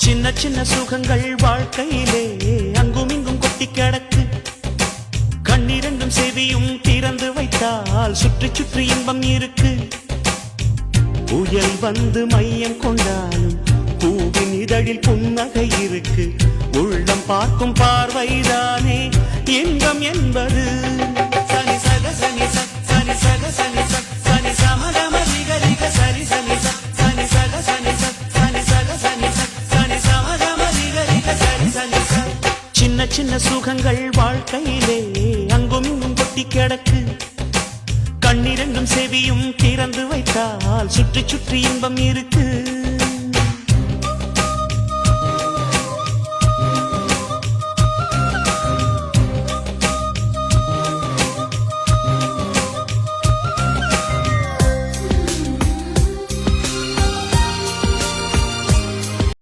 சின்ன சின்ன சுகங்கள் வாழ்க்கையிலே அங்கும் இங்கும் கொட்டி கிடக்கு. கண்ணிரண்டும் செவியும் திறந்து வைத்தால் சுற்றி சுற்றி இன்பம் இருக்கு. புயல் வந்து மையம் கொண்டாலும் பூவின் இதழில் புன்னகை இருக்கு. உள்ளம் பார்க்கும் பார்வைதானே இன்பம் என்பது. சனி சக சனி சனி சக சனி சனி சமகம ரிக சரி சனி சனி சக சனி சனி சக சனி சனி சமகம ரிக சரி சனி. சின்ன சின்ன சுகங்கள் வாழ்க்கையிலே அங்கும் இங்கும் கொட்டி கிடக்கு. கண்ணிரண்டும் செவியும் திறந்து வைத்தால் சுற்றி சுற்றி இன்பம் இருக்கு.